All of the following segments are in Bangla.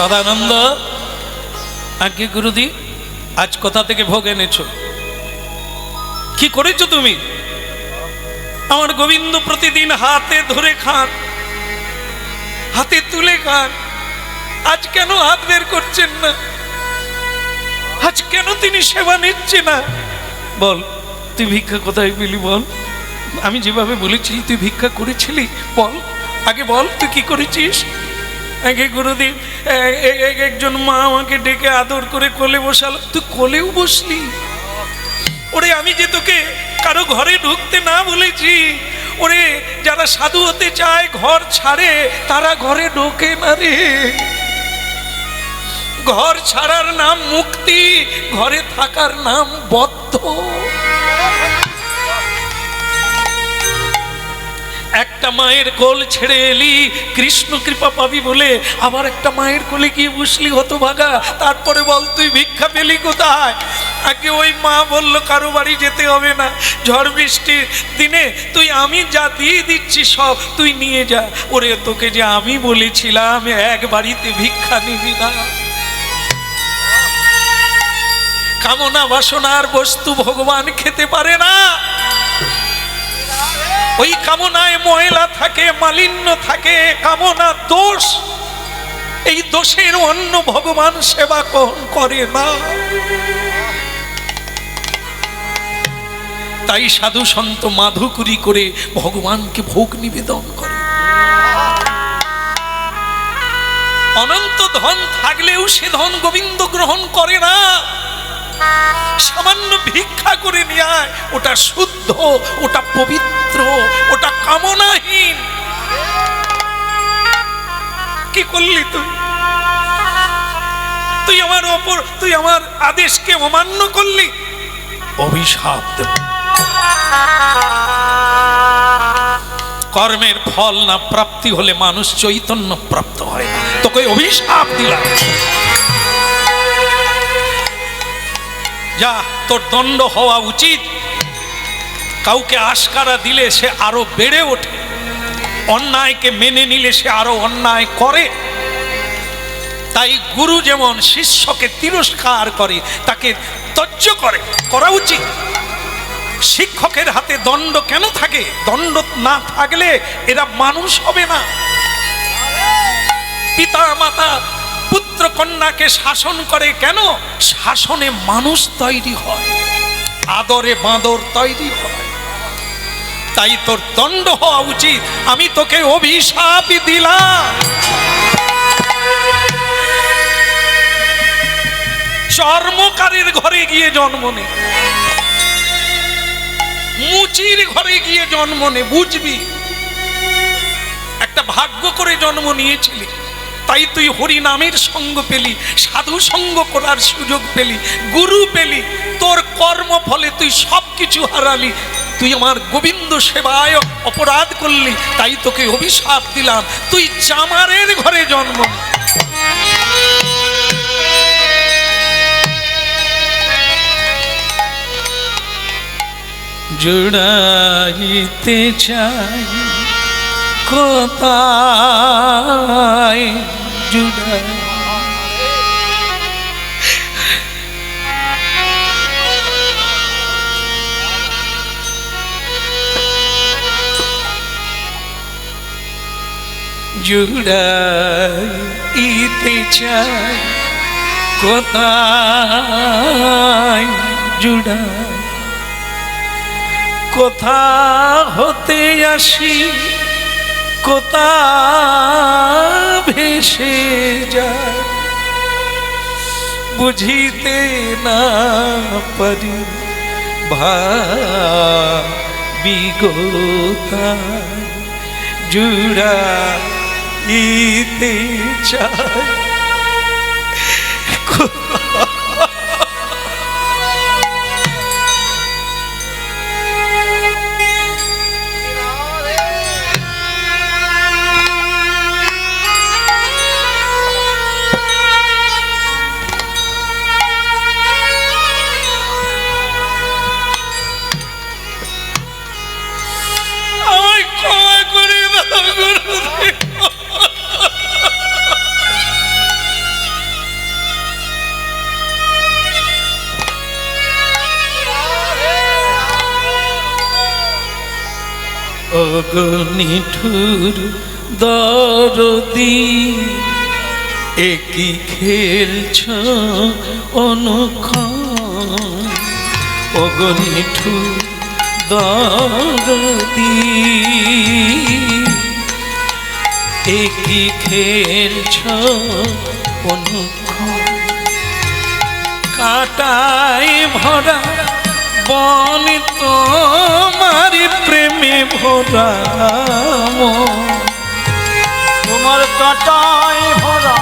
সদানন্দ, আজ্ঞে গুরুদি, আজ কোথা থেকে ভোগ এনেছো? কি করেছো তুমি? আমার গোবিন্দ প্রতিদিন হাতে ধরে খান, হাতে তুলে খান, আজ কেন হাত বের করছেন না? আজ কেন তিনি সেবা নিচ্ছে না? বল, তুই ভিক্ষা কোথায় পেলি বল? আমি যেভাবে বলেছিলি তুই ভিক্ষা করেছিলি, বল আগে বল, তুই কি করেছিস? আগে গুরুদেব, একজন মা আমাকে ডেকে আদর করে কোলে বসালো, তুই কোলেও বসলি? ওরে আমি যে তোকে কারো ঘরে ঢুকতে না বলেছি, ওরে যারা সাধু হতে চায় ঘর ছাড়ে, তারা ঘরে ঢোকে না রে। ঘর ছাড়ার নাম মুক্তি, ঘরে থাকার নাম বদ্ধ। একটা মায়ের কোল ছেড়ে এলি কৃষ্ণ কৃপা পাবি বলে, আবার একটা মায়ের কোলে গিয়ে বসলি হতভাগা। তারপরে বল তুই ভিক্ষা পেলি কোথায়? আগে ওই মা বলল কারো বাড়ি যেতে হবে না, ঝড় বৃষ্টির দিনে তুই আমি যা দিয়ে দিচ্ছি সব তুই নিয়ে যা। ওরে তোকে যে আমি বলেছিলাম এক বাড়িতে ভিক্ষা নিবি না। কামনা বাসনার বস্তু ভগবান খেতে পারে না। ওই কামনায় ময়লা থাকে, মালিন্য থাকে, কামনা দোষ। এই দোষের অন্য ভগবান সেবা করে না। তাই সাধু সন্ত মাধুকরী করে ভগবানকে ভোগ নিবেদন করে। অনন্ত ধন থাকলেও সে ধন গোবিন্দ গ্রহণ করে না। সামান্য ভিক্ষা করে নিয়ে আয়, ওটা শুদ্ধ, ওটা পবিত্র, ওটা কামনাহীন। কি করলি তুই? তুই আমার আদেশকে অমান্য করলি, অভিশাপ দেব। কর্মের ফল না প্রাপ্তি হলে মানুষ চৈতন্য প্রাপ্ত হয় না। তোকে অভিশাপ দিলাম, যা তোর দণ্ড হওয়া উচিত। কাউকে আশকারা দিলে সে আরো বেড়ে ওঠে, অন্যায়কে মেনে নিলে সে আরো অন্যায় করে। তাই গুরু যেমন শিষ্যকে তিরস্কার করে, তাকে ত্যায্য করা উচিত। শিক্ষকের হাতে দণ্ড কেন থাকে? দণ্ড না থাকলে এরা মানুষ হবে না। পিতা মাতা পুত্র কন্যাকে শাসন করে কেন? শাসনে মানুষ তৈরি হয়, আদরে বাঁদর তৈরি হয়। তাই তোর দণ্ড হওয়া উচিত। আমি তোকে অভিশাপ দিলাম। চর্মকারের ঘরে গিয়ে জন্ম নে, মুচির ঘরে গিয়ে জন্ম নে, বুঝবি একটা ভাগ্য করে জন্ম নিয়েছিলি। তাই তুই হরি নামের সঙ্গ পেলি, সাধু সঙ্গ করার সুযোগ পেলি, গুরু পেলি। তোর কর্ম ফলে তুই সব কিছু হারালি। তুই আমার গোবিন্দ সেবায় অপরাধ করলি, তাই তোকে অভিশাপ দিলাম। তুই চামারের ঘরে জন্ম। জুড়াইতে চাই কোথায় জুড়াই, জুড়াইতে চাই কোথায় জুড়াই, কোথা হতে আসি কোথা ভেসে যায়, বুঝিতে না পারি ভাবিগোতা, জুড়াইতে চাই। নিঠুর দরদি একই খেলছ অনুক্ষণ, ওগো নিঠুর দরদি একই খেলছ অনুক্ষণ। কাটায় ভরা বন তোমার প্রেমে ভরা তোমার কাটায় ভরা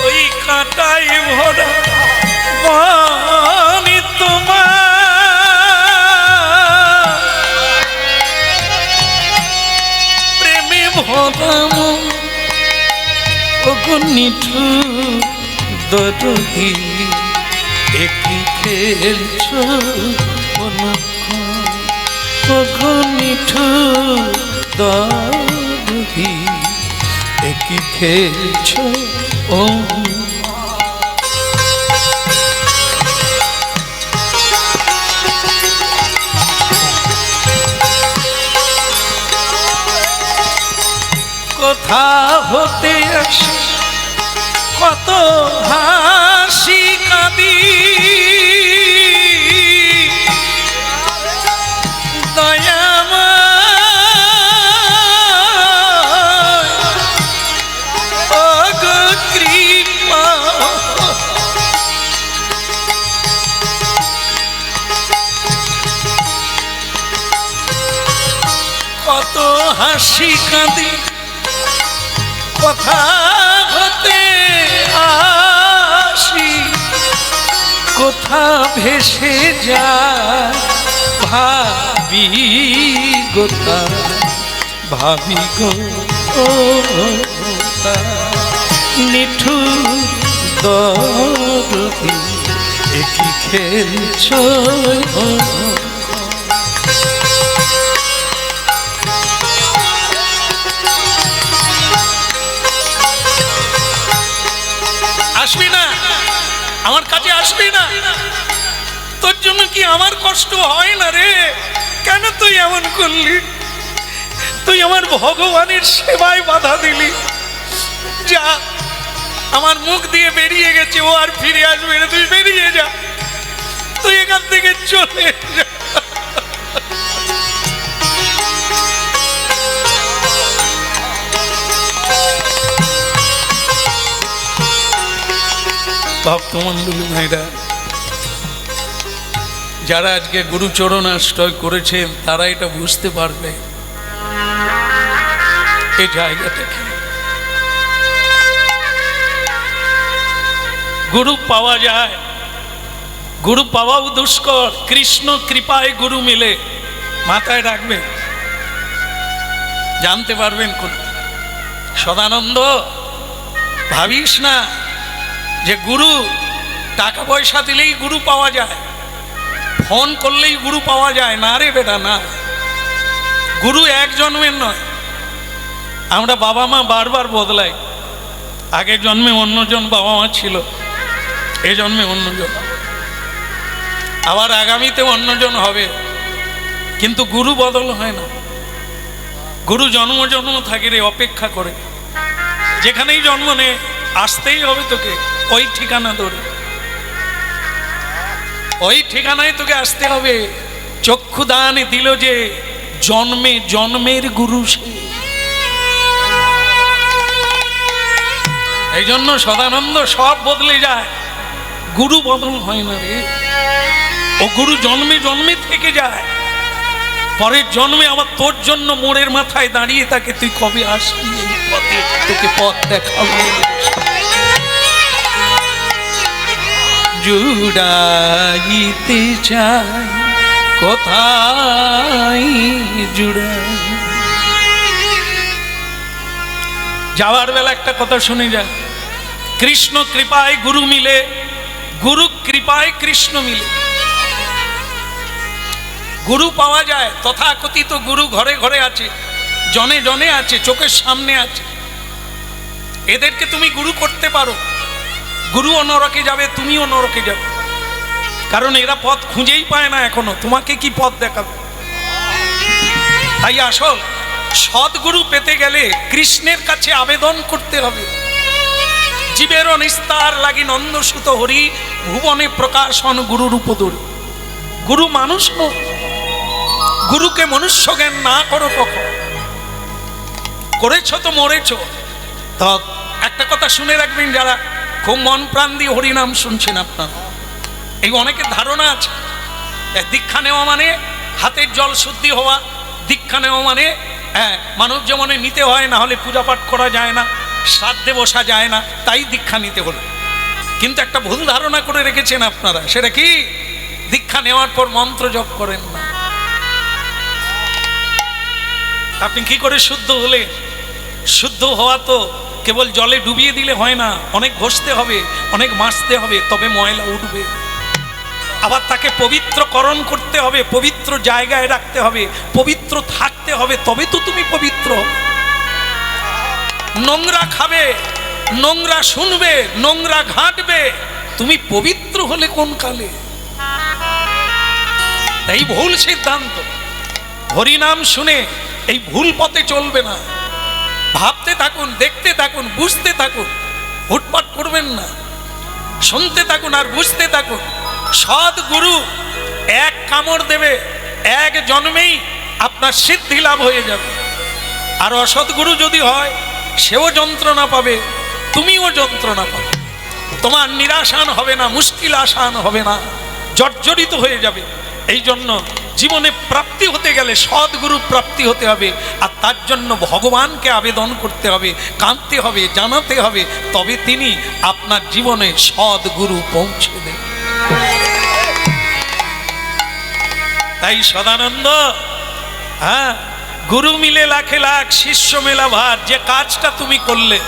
ওই কাটায় ভরা বন তোমার প্রেমে ভরা ওগো নিঠুর দরদি একই খেলছ অনুক্ষণ, ওগো নিঠুর দরদি একই খেলছ কোথা হতে আসে কত হাসি কাঁদি দয়াময় ওগো কৃপা, কত হাসি কাঁদি কথা হতে আসি, কোথা ভেসে যায় ভাবি গোতা, ভাবি গো নিঠুর দরদি একই খেলছ। আসবি না আমার কাছে, আসবি না, তোর জন্য কি আমার কষ্ট হয় না রে? কেন তুই এমন করলি? তুই আমার ভগবানের সেবায় বাধা দিলি। যা, আমার মুখ দিয়ে বেরিয়ে গেছে, ও আর ফিরে আসবে না, তুই বেরিয়ে যা, তুই এখান থেকে চলে যা। ভক্তমণ্ডলী ভাইরা, যারা আজকে গুরুচরণ আশ্রয় করেছেন তারা এটা বুঝতে পারবে এই জায়গাটা কি। গুরু পাওয়া যায়, গুরু পাওয়াও দুষ্কর, কৃষ্ণ কৃপায় গুরু মিলে, মাথায় রাখবেন, জানতে পারবেন। কোন সদানন্দ ভাবিস না যে গুরু টাকা পয়সা দিলেই গুরু পাওয়া যায়, ফোন করলেই গুরু পাওয়া যায়, না রে বেটা, না। গুরু এক জন্মের নয়। আমরা বাবা মা বারবার বদলাই, আগের জন্মে অন্যজন বাবা মা ছিল, এ জন্মে অন্যজন, আবার আগামীতে অন্যজন হবে, কিন্তু গুরু বদল হয় না। গুরু জন্ম জন্ম থাকে রে, অপেক্ষা করে, যেখানেই জন্ম নে আসতেই হবে তোকে, ওই ঠিকানা ধরে, ওই ঠিকানায় তোকে আসতে হবে। চক্ষুদান দিল যে জন্মে জন্মের গুরু সে। এই জন্য সদানন্দ সব বদলে যায়, গুরু বদল হয় না রে। ও গুরু জন্মে জন্মে থেকে যায়, পরের জন্মে আবার তোর জন্য মোড়ের মাথায় দাঁড়িয়ে থাকে, তুই কবে আসবি এই পথে, তোকে পথ দেখাবো। জুড়াইতে চাই কোথায় জুড়াই। যাওয়ার বেলা একটা কথা শুনে যায়, কৃষ্ণ কৃপায় গুরু মিলে, গুরু কৃপায় কৃষ্ণ মিলে। গুরু পাওয়া যায়, তথাকথিত গুরু ঘরে ঘরে আছে, জনে জনে আছে, চোখের সামনে আছে। এদেরকে তুমি গুরু করতে পারো, গুরুও নরকে যাবে, তুমিও নরকে যাবে। কারণ এরা পথ খুঁজেই পায় না এখনো, তোমাকে কি পথ দেখাবে? তাই আসল সদ্গুরু পেতে গেলে কৃষ্ণের কাছে আবেদন করতে হবে। জীবের নিস্তার লাগি নন্দসুত হরি, ভুবনে প্রকাশন গুরুর উপদরি। গুরু মানুষ নয়, গুরুকে মনুষ্য জ্ঞান না করো কখন, করেছ তো মরেছ। তো একটা কথা শুনে রাখবেন, যারা খুব মন প্রাণ দিয়ে হরিনাম শুনছেন আপনারা, এই অনেকের ধারণা আছে দীক্ষা নেওয়া মানে হাতের জল শুদ্ধি হওয়া, দীক্ষা নেওয়া মানে মানব জীবনে নিতে হয়, না হলে পূজা পাঠ করা যায় না, শ্রাদ্ধে বসা যায় না, তাই দীক্ষা নিতে হলো। কিন্তু একটা ভুল ধারণা করে রেখেছেন আপনারা, সেটা কি দীক্ষা নেওয়ার পর মন্ত্র জপ করেন না। আপনি কি করে শুদ্ধ হলে? শুদ্ধ হওয়া তো কেবল জলে ডুবিয়ে দিলে হয় না, অনেক ঘষতে হবে, অনেক মাজতে হবে, তবে ময়লা উঠবে। আবার তাকে পবিত্রকরণ করতে হবে, পবিত্র জায়গায় রাখতে হবে, পবিত্র থাকতে হবে, তবে তো তুমি পবিত্র হবে। নোংরা খাবে, নোংরা শুনবে, নোংরা ঘাঁটবে, তুমি পবিত্র হলে কোন কালে? তাই ভুল সিদ্ধান্ত। হরিনাম শুনে এই ভুল পথে চলবে না। ভাবতে থাকুন, দেখতে থাকুন, বুঝতে থাকুন, হুটপাট করবেন না। শুনতে থাকুন আর বুঝতে থাকুন। সদ্গুরু এক কামড় দেবে, এক জন্মেই আপনার সিদ্ধি লাভ হয়ে যাবে। আর অসৎগুরু যদি হয়, সেও যন্ত্রণা পাবে, তুমিও যন্ত্রণা পাবে। তোমার নিরাশান হবে না, মুশকিল আসান হবে না, জর্জরিত হয়ে যাবে। এই জন্য জীবনে প্রাপ্তি হতে গেলে সদ্গুরু প্রাপ্তি হতে হবে, আর তার জন্য ভগবানকে আবেদন করতে হবে, কাঁদতে হবে, জানাতে হবে, তবে তিনি আপনার জীবনে সদ্গুরু পৌঁছে দেন। তাই সদানন্দ, হ্যাঁ, গুরু মিলে লাখে লাখ, শিষ্য মেলা ভার। যে কাজটা তুমি করলে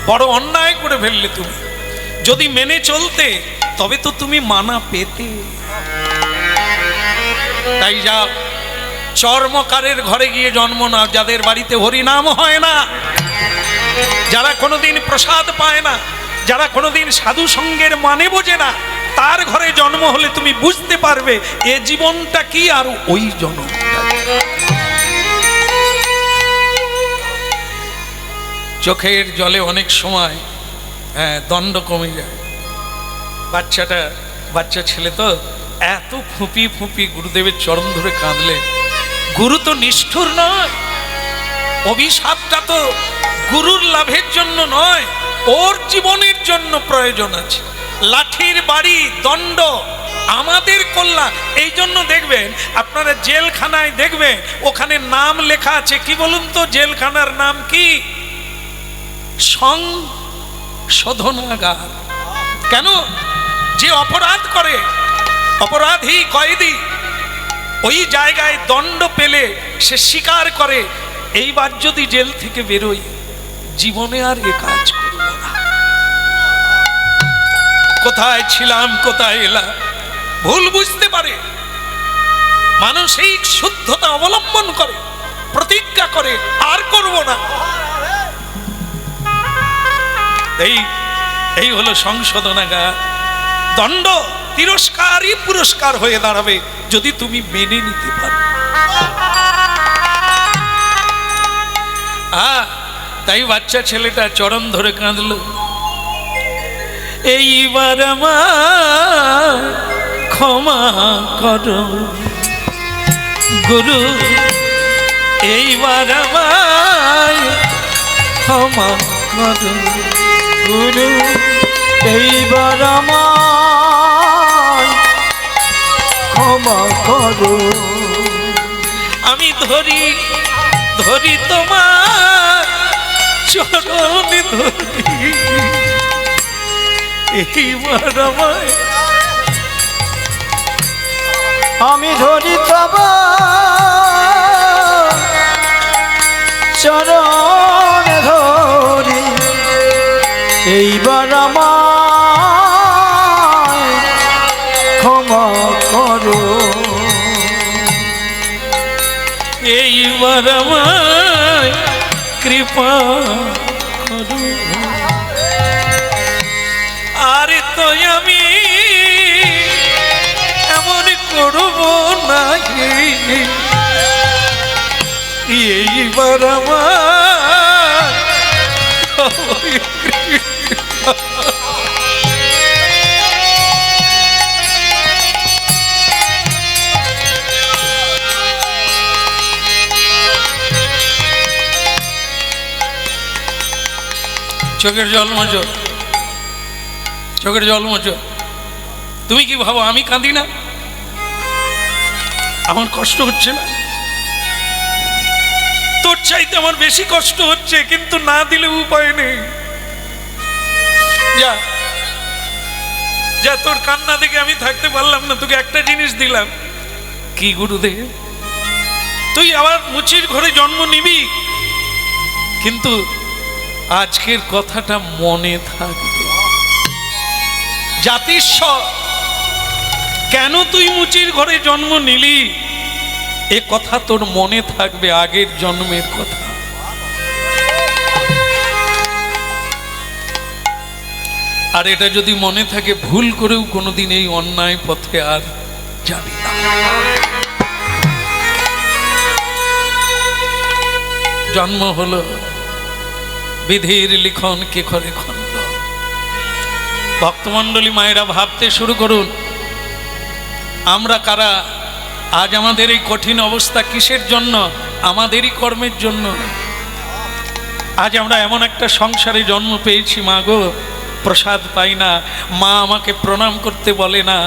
বড় অন্যায় করে ফেললে তুমি, যদি মেনে চলতে তবে তো তুমি মানা পেতে। তাই যাও, চর্মকারের ঘরে গিয়ে জন্ম নাও, যাদের বাড়িতে হরিনাম হয় না, যারা কোনোদিন প্রসাদ পায় না, যারা কোনোদিন সাধু সঙ্গের মানে বোঝে না, তার ঘরে জন্ম হলে তুমি বুঝতে পারবে এ জীবনটা কি আর ওই জন্ম। চোখের জলে অনেক সময় দণ্ড কমে যায়। বাচ্চা ছেলে তো এত ফুঁপি ফুঁপি গুরুদেবের চরণ ধরে কাঁদলে, গুরু তো নিষ্ঠুর নয়, অভিশাপটা তো গুরুর লাভের জন্য নয়, ওর জীবনের জন্য প্রয়োজন আছে। লাঠির বাড়ি, দণ্ড আমাদের কল্যাণ। এই জন্য দেখবেন আপনারা জেলখানায় দেখবেন ওখানে নাম লেখা আছে, কি বলুন তো জেলখানার নাম কি? সংশোধনাগার। কেন? যে অপরাধ করে, অপরাধী কয়েদি, ওই জায়গায় দণ্ড পেলে সে স্বীকার করে, এইবার যদি জেল থেকে বেরোই জীবনে আর এ কাজ করব না। কোথায় ছিলাম, কোথায় এলাম, ভুল বুঝতে পারে, মানসিক শুদ্ধতা অবলম্বন করে, প্রতিজ্ঞা করে আর করব না। এই হলো সংশোধনাগার। দণ্ড তিরস্কারই পুরস্কার হয়ে দাঁড়াবে যদি তুমি মেনে নিতে পারো। তাই বাচ্চা ছেলেটা চরণ ধরে কাঁদল, এইবার আমার ক্ষমা করো গুরু, এইবার আমায় ক্ষমা করো গুরু, এইবার আমায় ক্ষমা করো। আমি ধরি ধরি তোমার চরণ ধরি, এইবার আমায়। আমি ধরি তোমার চরণ ধরি, এইবার আমায় ক্ষমা করো। এইবার আমায় কৃপা করো। আর তো আমি করব না এইবার আমার চোখের জল মোচো, চোখের জল মোচো। তুমি কি ভাবো আমি কাঁদি না? আমার কষ্ট হচ্ছে না? তোর চাইতে আমার বেশি কষ্ট হচ্ছে, কিন্তু না দিলে উপায় নেই। যা যা, তোর কান্না দেখে আমি থাকতে পারলাম না, তোকে একটা জিনিস দিলাম। কি গুরুদেব? তুই আবার মুচির ঘরে জন্ম নিবি, কিন্তু আজকের কথাটা মনে থাকবে। জাতিস্বর, কেন তুই মুচির ঘরে জন্ম নিলি এ কথা তোর মনে থাকবে, আগের জন্মের কথা। আর এটা যদি মনে থাকে, ভুল করেও কোনোদিন এই অন্যায় পথে আর যাবি না। জন্ম হলো বিধির লিখন কে করে খণ্ড। ভক্তমণ্ডলী মায়েরা ভাবতে শুরু করুন, আমরা কারা? আজ আমাদের এই কঠিন অবস্থা কিসের জন্য? আমাদেরই কর্মের জন্য। আজ আমরা এমন একটা সংসারে জন্ম পেয়েছি, মা গো, প্রসাদ পাই না, মা আমাকে প্রণাম করতে বলে না,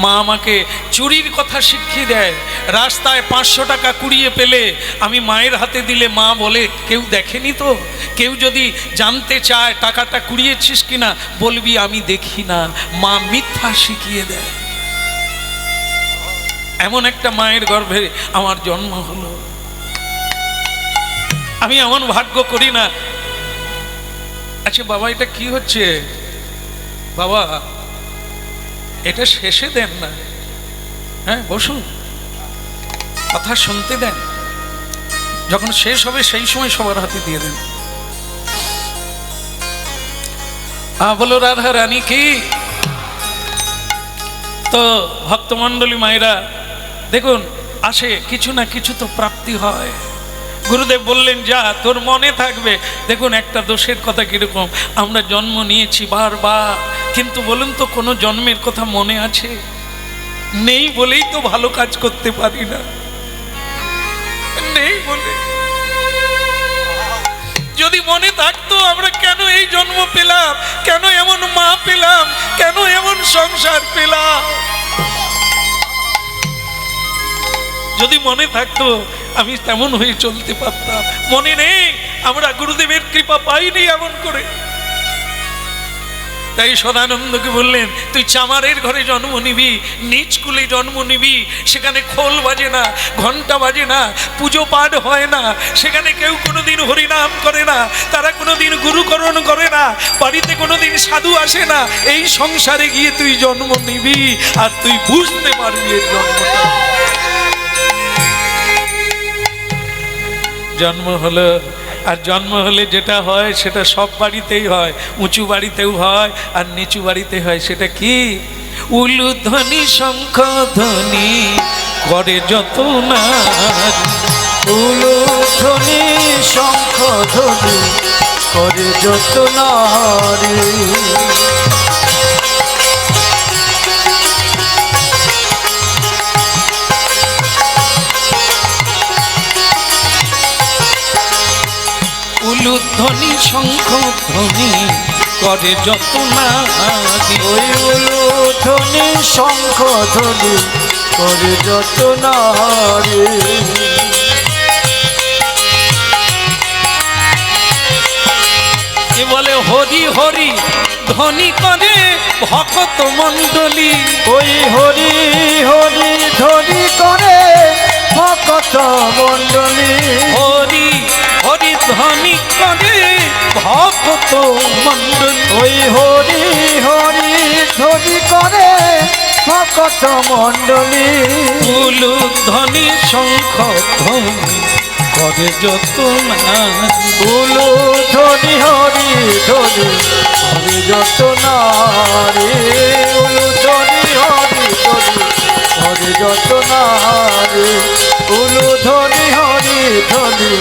মা আমাকে চুরির কথা শিখিয়ে দেয়। রাস্তায় 500 টাকা কুড়িয়ে পেলে আমি মায়ের হাতে দিলে মা বলে, কেউ দেখেনি তো? কেউ যদি জানতে চায় টাকাটা কুড়িয়েছিস কিনা, বলবি আমি দেখি না। মা মিথ্যা শিখিয়ে দেয়। এমন একটা মায়ের গর্ভে আমার জন্ম হলো। আমি এমন ভাগ্য করি না। আচ্ছা বাবা, এটা কি হচ্ছে? বাবা, এটা শেষে দেন না। হ্যাঁ, বসুন, কথা শুনতে দেন। যখন শেষ হবে সেই সময় সবার হাতে দিয়ে দেন। বলো রাধা রানী কি? তো ভক্তমণ্ডলী মায়েরা দেখুন, আসে কিছু না কিছু তো প্রাপ্তি হয়। গুরুদেব বললেন, যা, তোর মনে থাকবে। দেখুন একটা দোষের কথা কিরকম, আমরা জন্ম নিয়েছি বারবার, কিন্তু বলুন তো কোনো জন্মের কথা মনে আছে? নেই বলেই তো ভালো কাজ করতে পারি না, নেই বলে। যদি মনে থাকতো আমরা কেন এই জন্ম পেলাম, কেন এমন মা পেলাম, কেন এমন সংসার পেলাম, যদি মনে থাকতো আমি তেমন হয়ে চলতে পারতাম। মনে নেই, আমরা গুরুদেবের কৃপা পাইনি এমন করে। তাই সদানন্দকে বললেন, তুই চামারের ঘরে জন্ম নিবি, নিজ কুলে জন্ম নিবি, সেখানে খোল বাজে না, ঘন্টা বাজে না, পুজো পাঠ হয় না, সেখানে কেউ কোনোদিন হরিনাম করে না, তারা কোনোদিন গুরুকরণ করে না, বাড়িতে কোনোদিন সাধু আসে না। এই সংসারে গিয়ে তুই জন্ম নিবি, আর তুই বুঝতে পারবি এর জন্মটা। জন্ম হলো, আর জন্ম হলে যেটা হয় সেটা সব বাড়িতেই হয়, উঁচু বাড়িতেও হয় আর নিচু বাড়িতে হয়। সেটা কি? উলুধ্বনি শঙ্খ ধ্বনি করে যত না, উলুধ্বনি শঙ্খ ধ্বনি করে যত নারী। উলুধ্বনি শঙ্খ ধ্বনি করে যত নারী। ওই উলুধ্বনি শঙ্খ ধ্বনি করে যত নারী। এ বলে হরি হরি ধ্বনি করে ভক্ত মণ্ডলী। ওই হরি হরি ধ্বনি করে ভক্ত মণ্ডলী। হরি হরি ধ্বনি করে ভক্ত মণ্ডলী। ওই হরি হরি ধ্বনি করে ভক্ত মণ্ডলী। উলুধ্বনি শঙ্খ ধ্বনি করে যত নারী। উলুধ্বনি হরি ধ্বনি করে যত নারী। উলুধ্বনি হরি ধ্বনি করে যত রে উলু ধ্বনি হরি ধ্বনি